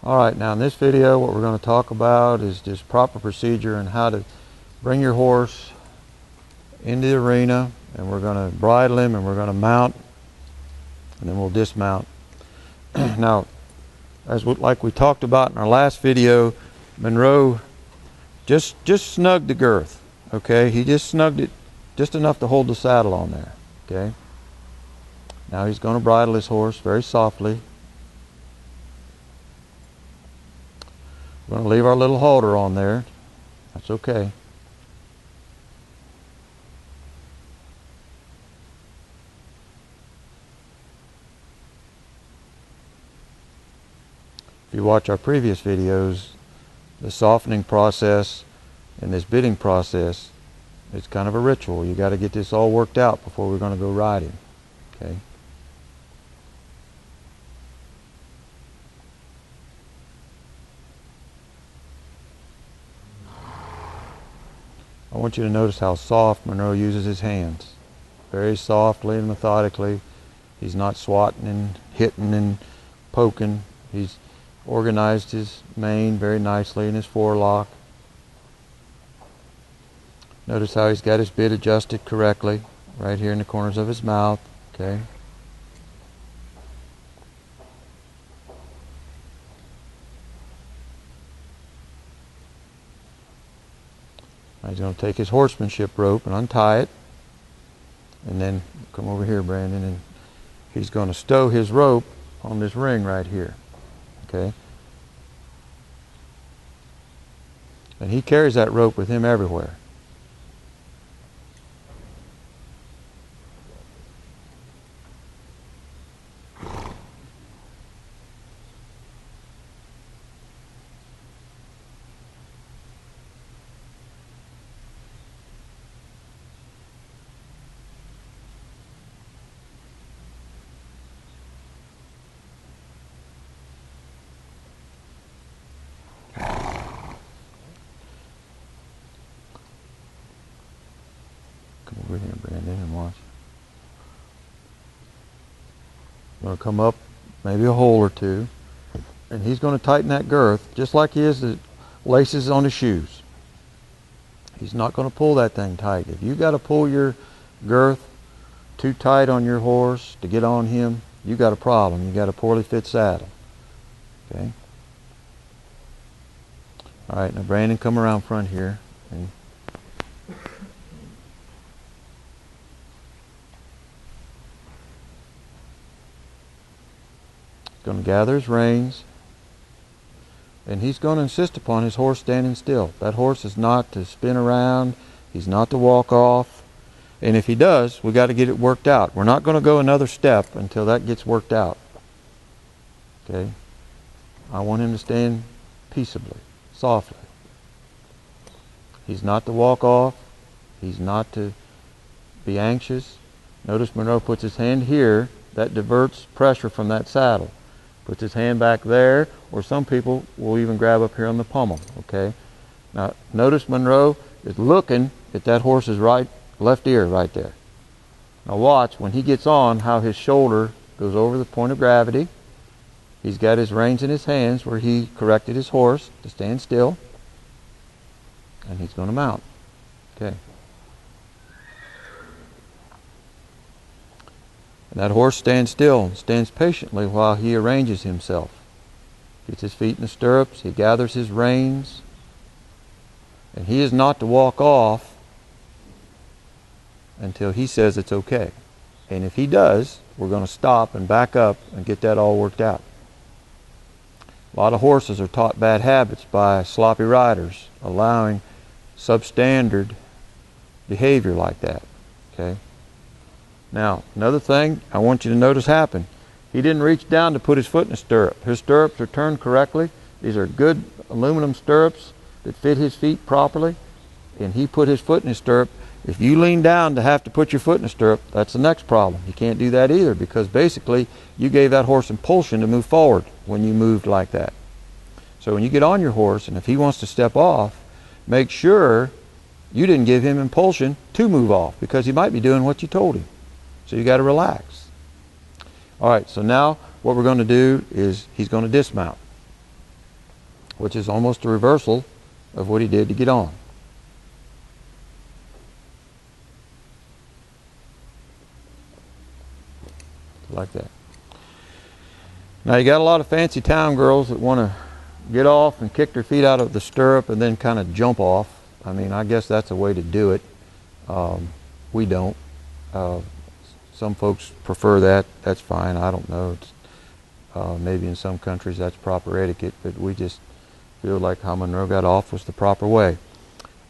Alright, now in this video what we're going to talk about is just proper procedure and how to bring your horse into the arena, and we're going to bridle him and we're going to mount, and then we'll dismount. Now, like we talked about in our last video, Monroe just snugged the girth. Okay, he just snugged it just enough to hold the saddle on there. Okay, now he's going to bridle his horse very softly. We're going to leave our little halter on there. That's okay. If you watch our previous videos, the softening process and this bitting process, it's kind of a ritual. You got to get this all worked out before we're going to go riding. Okay. I want you to notice how soft Monroe uses his hands. Very softly and methodically. He's not swatting and hitting and poking. He's organized his mane very nicely in his forelock. Notice how he's got his bit adjusted correctly right here in the corners of his mouth. Okay. Now he's going to take his horsemanship rope and untie it, and then come over here, Brandon, and he's going to stow his rope on this ring right here. Okay. And he carries that rope with him everywhere. Come over here, Brandon, and watch. I'm going to come up maybe a hole or two, and he's going to tighten that girth just like he is the laces on his shoes. He's not going to pull that thing tight. If you got to pull your girth too tight on your horse to get on him, you got a problem. You got a poorly fit saddle. Okay. All right, now Brandon, come around front here. And going to gather his reins, and he's going to insist upon his horse standing still. That horse is not to spin around. He's not to walk off. And if he does, we got to get it worked out. We're not going to go another step until that gets worked out. Okay? I want him to stand peaceably, softly. He's not to walk off. He's not to be anxious. Notice Monroe puts his hand here. That diverts pressure from that saddle. Puts his hand back there, or some people will even grab up here on the pommel. Okay. Now notice Monroe is looking at that horse's left ear right there. Now watch when he gets on how his shoulder goes over the point of gravity. He's got his reins in his hands where he corrected his horse to stand still, and he's going to mount. Okay. And that horse stands still and stands patiently while he arranges himself. Gets his feet in the stirrups, he gathers his reins, and he is not to walk off until he says it's okay. And if he does, we're going to stop and back up and get that all worked out. A lot of horses are taught bad habits by sloppy riders, allowing substandard behavior like that. Okay. Now, another thing I want you to notice happen. He didn't reach down to put his foot in a stirrup. His stirrups are turned correctly. These are good aluminum stirrups that fit his feet properly. And he put his foot in his stirrup. If you lean down to have to put your foot in a stirrup, that's the next problem. You can't do that either, because basically you gave that horse impulsion to move forward when you moved like that. So when you get on your horse, and if he wants to step off, make sure you didn't give him impulsion to move off, because he might be doing what you told him. So you got to relax. All right, so now what we're going to do is he's going to dismount. which is almost a reversal of what he did to get on. Like that. Now you got a lot of fancy town girls that want to get off and kick their feet out of the stirrup and then kind of jump off. I mean, I guess that's a way to do it. We don't. Some folks prefer that. That's fine. I don't know. Maybe in some countries that's proper etiquette, but we just feel like how Monroe got off was the proper way.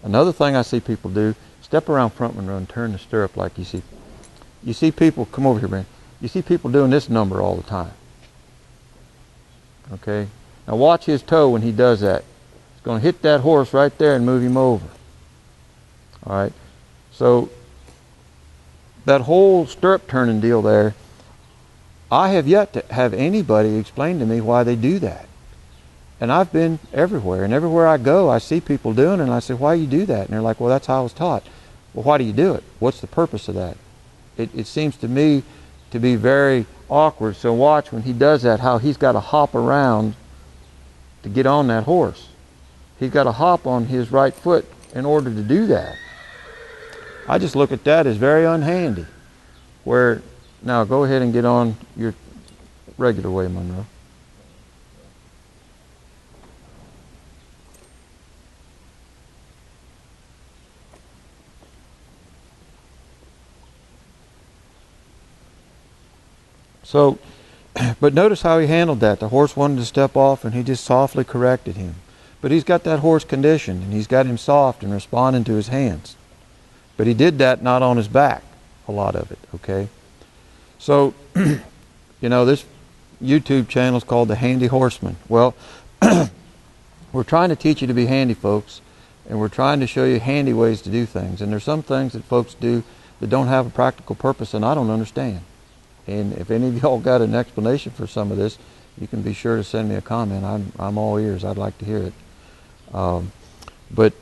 Another thing I see people do, step around front Monroe and turn the stirrup like you see. You see people, come over here, man. You see people doing this number all the time. Okay? Now watch his toe when he does that. It's going to hit that horse right there and move him over. All right? So that whole stirrup turning deal there, I have yet to have anybody explain to me why they do that. And I've been everywhere, and everywhere I go I see people doing it, and I say, why do you do that? And they're like, well, that's how I was taught. Well, why do you do it? What's the purpose of that? It seems to me to be very awkward. So watch when he does that, how he's got to hop around to get on that horse. He's got to hop on his right foot in order to do that. I just look at that as very unhandy. Where, now go ahead and get on your regular way, Monroe. So, but notice how he handled that. The horse wanted to step off and he just softly corrected him. But he's got that horse conditioned and he's got him soft and responding to his hands. But he did that not on his back, a lot of it, okay? So, you know, this YouTube channel is called The Handy Horseman. Well, we're trying to teach you to be handy, folks, and we're trying to show you handy ways to do things. And there's some things that folks do that don't have a practical purpose and I don't understand. And if any of y'all got an explanation for some of this, you can be sure to send me a comment. I'm all ears. I'd like to hear it. But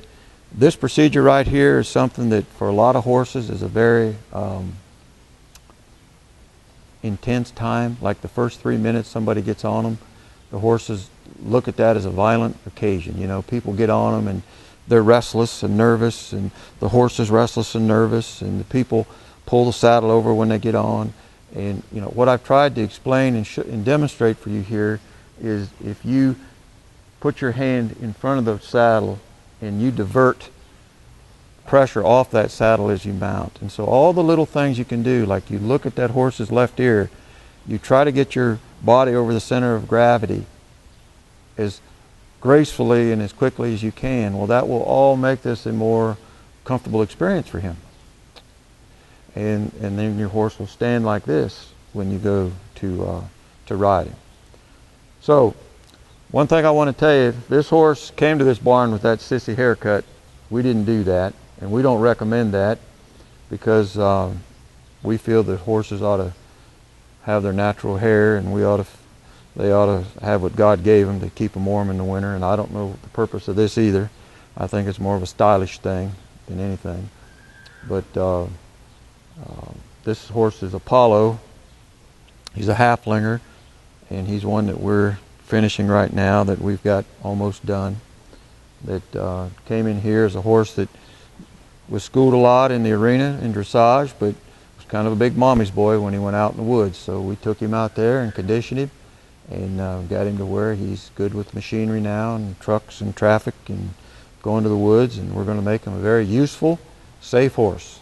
this procedure right here is something that for a lot of horses is a very intense time. Like the first 3 minutes somebody gets on them, the horses look at that as a violent occasion. You know, people get on them and they're restless and nervous, and the horse is restless and nervous, and the people pull the saddle over when they get on. And you know what I've tried to explain and demonstrate for you here is if you put your hand in front of the saddle and you divert pressure off that saddle as you mount. And so all the little things you can do, like you look at that horse's left ear, you try to get your body over the center of gravity as gracefully and as quickly as you can. Well, that will all make this a more comfortable experience for him. And then your horse will stand like this when you go to ride him. So, one thing I want to tell you, if this horse came to this barn with that sissy haircut, we didn't do that, and we don't recommend that because we feel that horses ought to have their natural hair, and they ought to have what God gave them to keep them warm in the winter. And I don't know the purpose of this either. I think it's more of a stylish thing than anything. But this horse is Apollo. He's a halflinger, and he's one that we're finishing right now, that we've got almost done. That came in here as a horse that was schooled a lot in the arena in dressage, but was kind of a big mommy's boy when he went out in the woods. So we took him out there and conditioned him, and got him to where he's good with machinery now and trucks and traffic and going to the woods, and we're going to make him a very useful, safe horse.